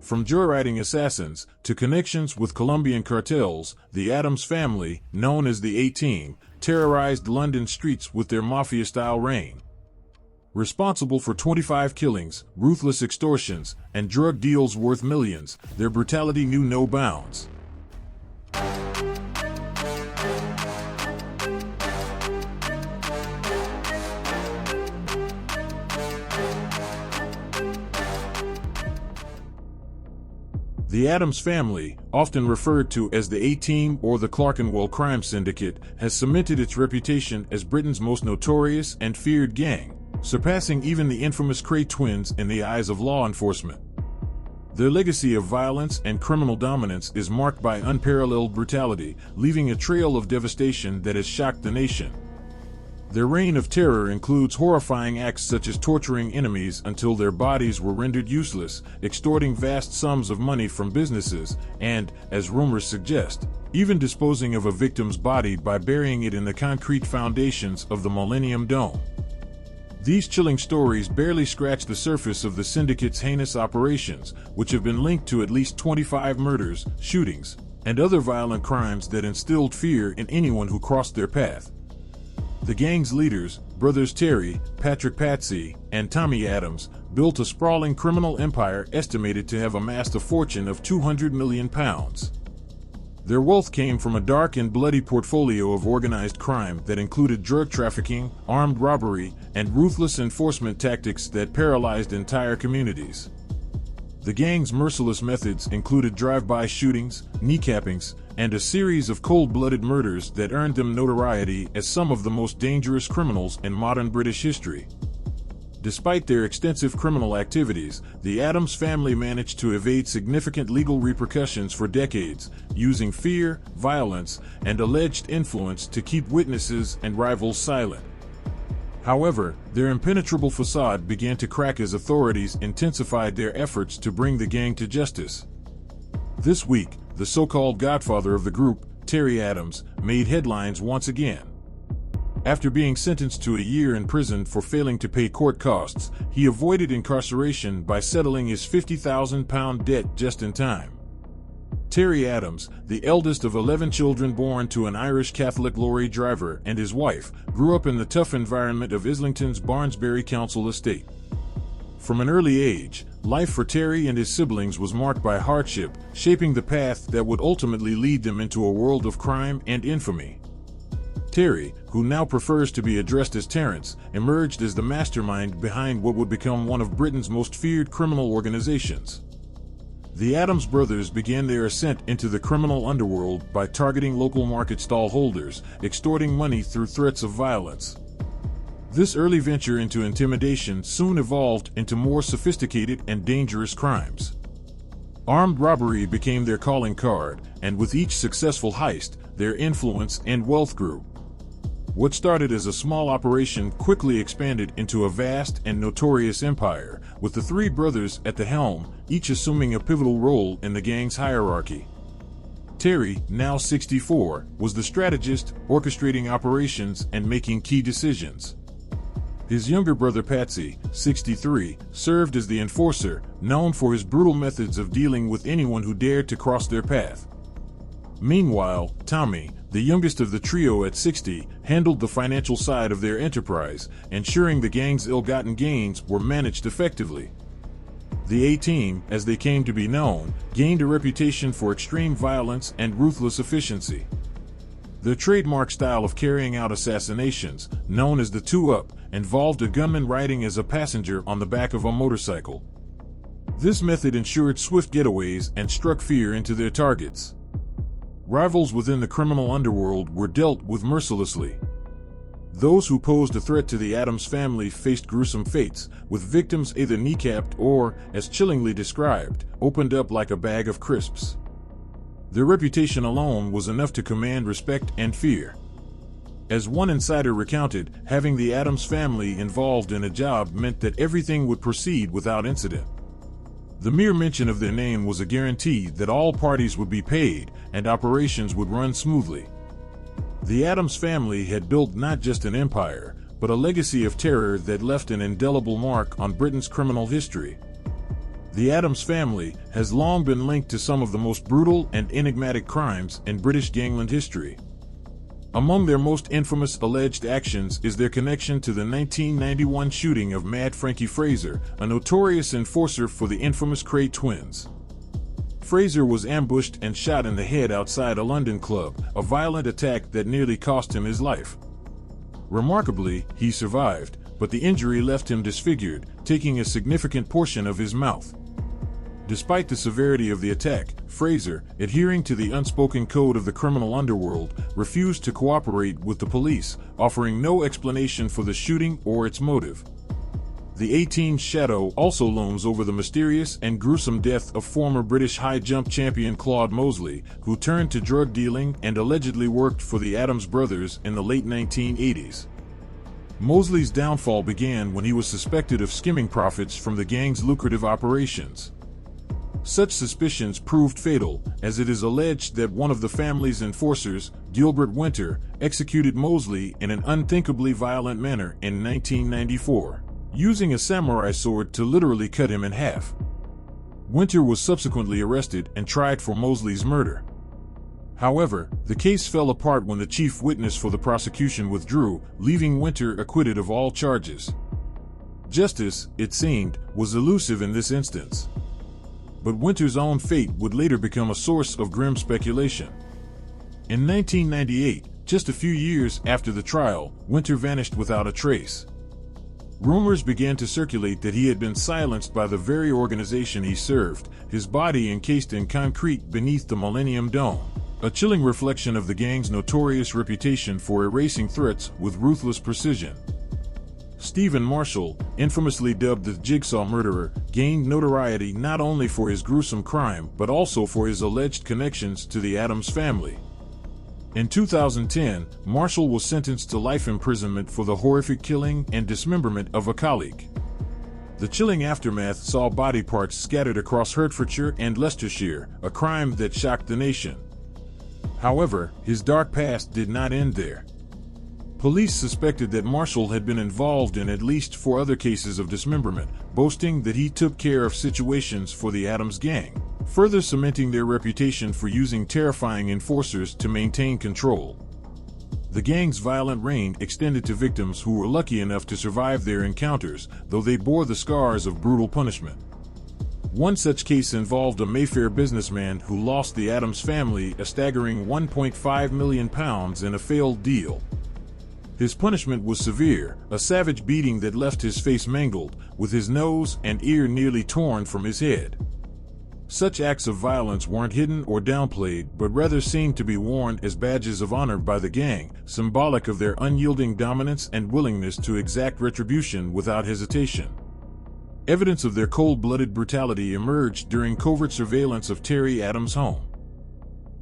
From joyriding assassins to connections with Colombian cartels, the Addams family, known as the A-Team, terrorized London streets with their mafia-style reign. Responsible for 25 killings, ruthless extortions, and drug deals worth millions, their brutality knew no bounds. The Addams family, often referred to as the A-Team or the Clerkenwell crime syndicate, has cemented its reputation as Britain's most notorious and feared gang, surpassing even the infamous Krays twins in the eyes of law enforcement. Their legacy of violence and criminal dominance is marked by unparalleled brutality, leaving a trail of devastation that has shocked the nation. Their reign of terror includes horrifying acts such as torturing enemies until their bodies were rendered useless, extorting vast sums of money from businesses, and, as rumors suggest, even disposing of a victim's body by burying it in the concrete foundations of the Millennium Dome. These chilling stories barely scratch the surface of the syndicate's heinous operations, which have been linked to at least 25 murders, shootings, and other violent crimes that instilled fear in anyone who crossed their path. The gang's leaders, brothers Terry, Patrick Patsy, and Tommy Addams, built a sprawling criminal empire estimated to have amassed a fortune of £200 million. Their wealth came from a dark and bloody portfolio of organized crime that included drug trafficking, armed robbery, and ruthless enforcement tactics that paralyzed entire communities. The gang's merciless methods included drive-by shootings, kneecappings, and a series of cold-blooded murders that earned them notoriety as some of the most dangerous criminals in modern British history. Despite their extensive criminal activities, the Addams family managed to evade significant legal repercussions for decades, using fear, violence, and alleged influence to keep witnesses and rivals silent. However, their impenetrable facade began to crack as authorities intensified their efforts to bring the gang to justice. This week, the so-called godfather of the group, Terry Addams, made headlines once again. After being sentenced to a year in prison for failing to pay court costs, he avoided incarceration by settling his £50,000 debt just in time. Terry Addams, the eldest of 11 children born to an Irish Catholic lorry driver and his wife, grew up in the tough environment of Islington's Barnesbury Council estate. From an early age, life for Terry and his siblings was marked by hardship, shaping the path that would ultimately lead them into a world of crime and infamy. Terry, who now prefers to be addressed as Terence, emerged as the mastermind behind what would become one of Britain's most feared criminal organizations. The Addams brothers began their ascent into the criminal underworld by targeting local market stall holders, extorting money through threats of violence. This early venture into intimidation soon evolved into more sophisticated and dangerous crimes. Armed robbery became their calling card, and with each successful heist, their influence and wealth grew. What started as a small operation quickly expanded into a vast and notorious empire, with the three brothers at the helm, each assuming a pivotal role in the gang's hierarchy. Terry, now 64, was the strategist, orchestrating operations and making key decisions. His younger brother Patsy, 63, served as the enforcer, known for his brutal methods of dealing with anyone who dared to cross their path. Meanwhile, Tommy, the youngest of the trio at 60, handled the financial side of their enterprise, ensuring the gang's ill-gotten gains were managed effectively. The A-Team, as they came to be known, gained a reputation for extreme violence and ruthless efficiency. Their trademark style of carrying out assassinations, known as the two-up, involved a gunman riding as a passenger on the back of a motorcycle. This method ensured swift getaways and struck fear into their targets. Rivals within the criminal underworld were dealt with mercilessly. Those who posed a threat to the Addams family faced gruesome fates, with victims either kneecapped or, as chillingly described, opened up like a bag of crisps. Their reputation alone was enough to command respect and fear. As one insider recounted, having the Addams family involved in a job meant that everything would proceed without incident. The mere mention of their name was a guarantee that all parties would be paid and operations would run smoothly. The Addams family had built not just an empire, but a legacy of terror that left an indelible mark on Britain's criminal history. The Addams family has long been linked to some of the most brutal and enigmatic crimes in British gangland history. Among their most infamous alleged actions is their connection to the 1991 shooting of Mad Frankie Fraser, a notorious enforcer for the infamous Krays twins. Fraser was ambushed and shot in the head outside a London club, a violent attack that nearly cost him his life. Remarkably, he survived, but the injury left him disfigured, taking a significant portion of his mouth. Despite the severity of the attack, Fraser, adhering to the unspoken code of the criminal underworld, refused to cooperate with the police, offering no explanation for the shooting or its motive. The A-Team's shadow also looms over the mysterious and gruesome death of former British high jump champion Claude Mosley, who turned to drug dealing and allegedly worked for the Addams brothers in the late 1980s. Mosley's downfall began when he was suspected of skimming profits from the gang's lucrative operations. Such suspicions proved fatal, as it is alleged that one of the family's enforcers, Gilbert Winter, executed Mosley in an unthinkably violent manner in 1994, using a samurai sword to literally cut him in half. Winter was subsequently arrested and tried for Mosley's murder. However, the case fell apart when the chief witness for the prosecution withdrew, leaving Winter acquitted of all charges. Justice, it seemed, was elusive in this instance. But Winter's own fate would later become a source of grim speculation. In 1998, just a few years after the trial, Winter vanished without a trace. Rumors began to circulate that he had been silenced by the very organization he served, his body encased in concrete beneath the Millennium Dome, a chilling reflection of the gang's notorious reputation for erasing threats with ruthless precision. Stephen Marshall, infamously dubbed the Jigsaw Murderer, gained notoriety not only for his gruesome crime but also for his alleged connections to the Addams family. In 2010, Marshall was sentenced to life imprisonment for the horrific killing and dismemberment of a colleague. The chilling aftermath saw body parts scattered across Hertfordshire and Leicestershire, a crime that shocked the nation. However, his dark past did not end there. Police suspected that Marshall had been involved in at least 4 other cases of dismemberment, boasting that he took care of situations for the Addams gang, further cementing their reputation for using terrifying enforcers to maintain control. The gang's violent reign extended to victims who were lucky enough to survive their encounters, though they bore the scars of brutal punishment. One such case involved a Mayfair businessman who lost the Addams family a staggering £1.5 million in a failed deal. His punishment was severe, a savage beating that left his face mangled, with his nose and ear nearly torn from his head. Such acts of violence weren't hidden or downplayed, but rather seemed to be worn as badges of honor by the gang, symbolic of their unyielding dominance and willingness to exact retribution without hesitation. Evidence of their cold-blooded brutality emerged during covert surveillance of Terry Addams' home.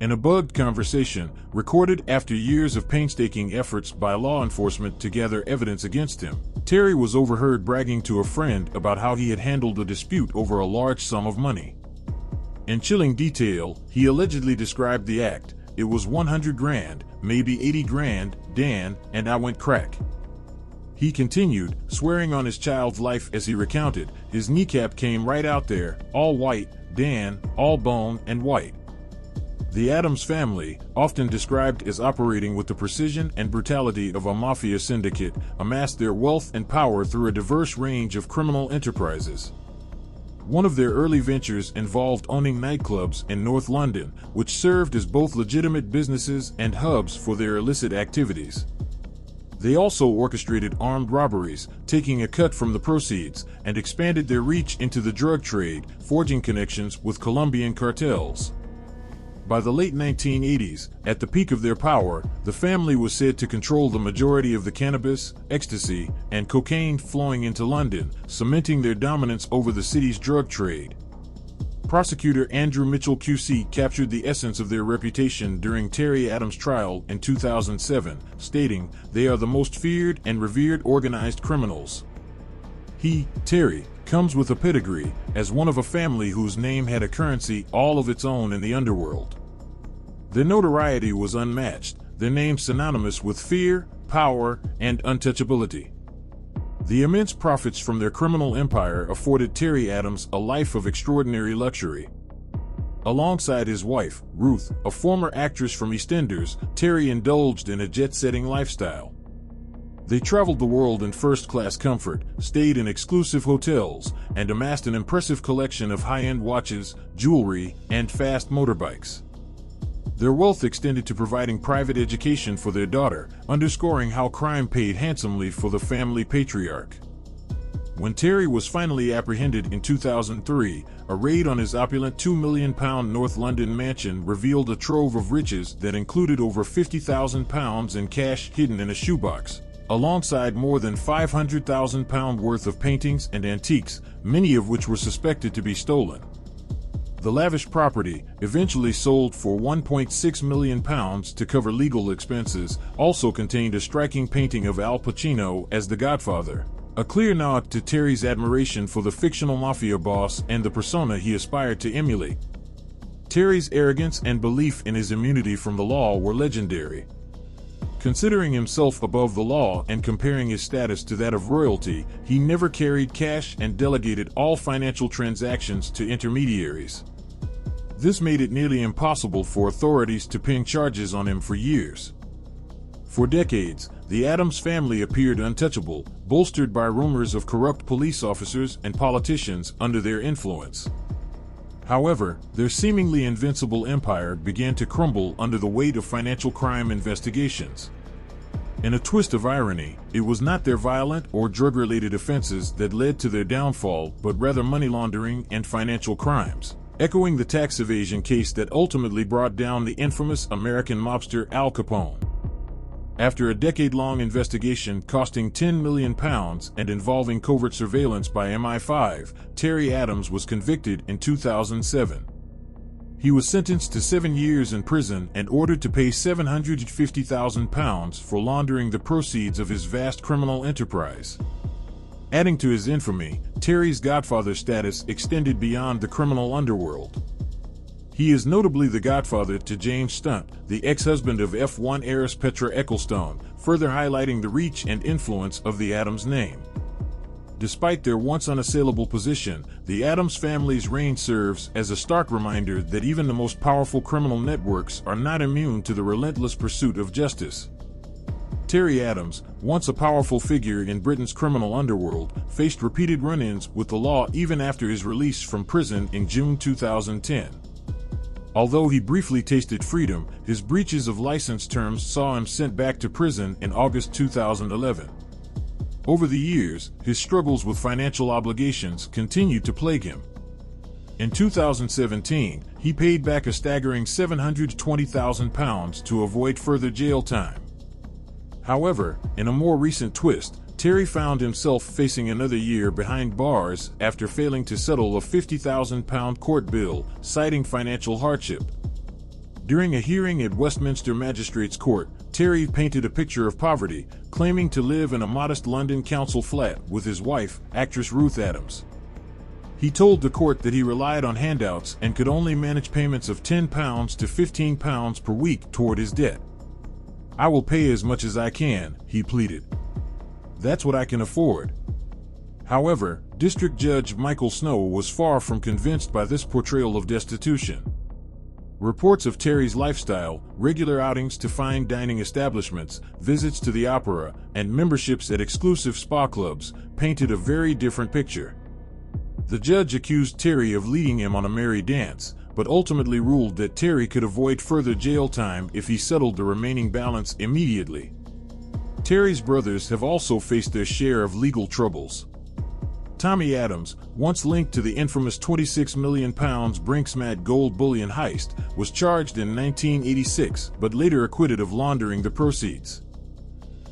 In a bugged conversation, recorded after years of painstaking efforts by law enforcement to gather evidence against him, Terry was overheard bragging to a friend about how he had handled a dispute over a large sum of money. In chilling detail, he allegedly described the act: "It was 100 grand, maybe 80 grand, Dan, and I went crack." He continued, swearing on his child's life as he recounted, "His kneecap came right out there, all white, Dan, all bone and white." The Addams family, often described as operating with the precision and brutality of a mafia syndicate, amassed their wealth and power through a diverse range of criminal enterprises. One of their early ventures involved owning nightclubs in North London, which served as both legitimate businesses and hubs for their illicit activities. They also orchestrated armed robberies, taking a cut from the proceeds, and expanded their reach into the drug trade, forging connections with Colombian cartels. By the late 1980s, at the peak of their power, the family was said to control the majority of the cannabis, ecstasy, and cocaine flowing into London, cementing their dominance over the city's drug trade. Prosecutor Andrew Mitchell QC captured the essence of their reputation during Terry Addams' trial in 2007, stating, "They are the most feared and revered organized criminals." He, Terry, comes with a pedigree, as one of a family whose name had a currency all of its own in the underworld. Their notoriety was unmatched, their name synonymous with fear, power, and untouchability. The immense profits from their criminal empire afforded Terry Adams a life of extraordinary luxury. Alongside his wife, Ruth, a former actress from EastEnders, Terry indulged in a jet-setting lifestyle. They traveled the world in first-class comfort, stayed in exclusive hotels, and amassed an impressive collection of high-end watches, jewelry, and fast motorbikes. Their wealth extended to providing private education for their daughter, underscoring how crime paid handsomely for the family patriarch. When Terry was finally apprehended in 2003, a raid on his opulent £2 million North London mansion revealed a trove of riches that included over £50,000 in cash hidden in a shoebox, alongside more than £500,000 worth of paintings and antiques, many of which were suspected to be stolen. The lavish property, eventually sold for £1.6 million to cover legal expenses, also contained a striking painting of Al Pacino as the Godfather, a clear nod to Terry's admiration for the fictional mafia boss and the persona he aspired to emulate. Terry's arrogance and belief in his immunity from the law were legendary. Considering himself above the law and comparing his status to that of royalty, he never carried cash and delegated all financial transactions to intermediaries. This made it nearly impossible for authorities to pin charges on him for years. For decades, the Adams family appeared untouchable, bolstered by rumors of corrupt police officers and politicians under their influence. However, their seemingly invincible empire began to crumble under the weight of financial crime investigations. In a twist of irony, it was not their violent or drug-related offenses that led to their downfall, but rather money laundering and financial crimes, echoing the tax evasion case that ultimately brought down the infamous American mobster Al Capone. After a decade-long investigation costing £10 million and involving covert surveillance by MI5, Terry Adams was convicted in 2007. He was sentenced to 7 years in prison and ordered to pay £750,000 for laundering the proceeds of his vast criminal enterprise. Adding to his infamy, Terry's godfather status extended beyond the criminal underworld. He is notably the godfather to James Stunt, the ex-husband of F1 heiress Petra Ecclestone, further highlighting the reach and influence of the Adams name. Despite their once unassailable position, the Adams family's reign serves as a stark reminder that even the most powerful criminal networks are not immune to the relentless pursuit of justice. Terry Adams, once a powerful figure in Britain's criminal underworld, faced repeated run-ins with the law even after his release from prison in June 2010. Although he briefly tasted freedom, his breaches of license terms saw him sent back to prison in August 2011. Over the years, his struggles with financial obligations continued to plague him. In 2017, he paid back a staggering £720,000 to avoid further jail time. However, in a more recent twist, Terry found himself facing another year behind bars after failing to settle a £50,000 court bill, citing financial hardship. During a hearing at Westminster Magistrates Court, Terry painted a picture of poverty, claiming to live in a modest London council flat with his wife, actress Ruth Adams. He told the court that he relied on handouts and could only manage payments of £10 to £15 per week toward his debt. "I will pay as much as I can," he pleaded. "That's what I can afford." However, District Judge Michael Snow was far from convinced by this portrayal of destitution. Reports of Terry's lifestyle, regular outings to fine dining establishments, visits to the opera, and memberships at exclusive spa clubs painted a very different picture. The judge accused Terry of leading him on a merry dance, but ultimately ruled that Terry could avoid further jail time if he settled the remaining balance immediately. Terry's brothers have also faced their share of legal troubles. Tommy Adams, once linked to the infamous £26 million Brinksmat gold bullion heist, was charged in 1986 but later acquitted of laundering the proceeds.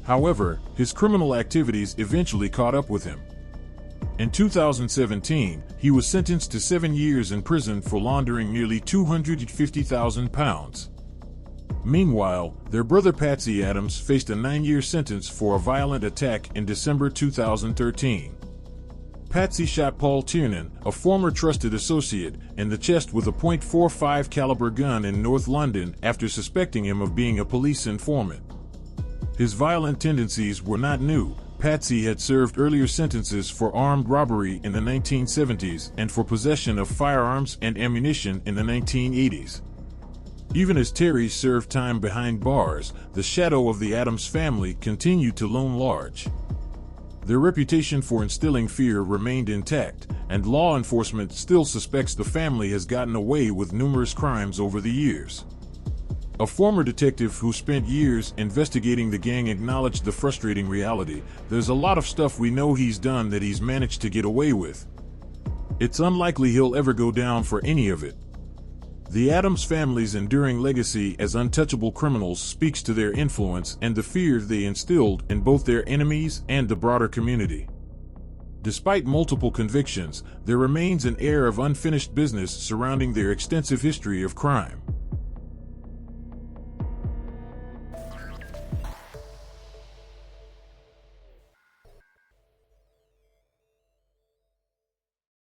However, his criminal activities eventually caught up with him. In 2017, he was sentenced to 7 years in prison for laundering nearly £250,000. Meanwhile, their brother Patsy Adams faced a 9-year sentence for a violent attack in December 2013. Patsy shot Paul Tiernan, a former trusted associate, in the chest with a .45 caliber gun in North London after suspecting him of being a police informant. His violent tendencies were not new, Patsy had served earlier sentences for armed robbery in the 1970s and for possession of firearms and ammunition in the 1980s. Even as Terry served time behind bars, the shadow of the Addams family continued to loom large. Their reputation for instilling fear remained intact, and law enforcement still suspects the family has gotten away with numerous crimes over the years. A former detective who spent years investigating the gang acknowledged the frustrating reality: there's a lot of stuff we know he's done that he's managed to get away with. It's unlikely he'll ever go down for any of it. The Addams family's enduring legacy as untouchable criminals speaks to their influence and the fear they instilled in both their enemies and the broader community. Despite multiple convictions, there remains an air of unfinished business surrounding their extensive history of crime.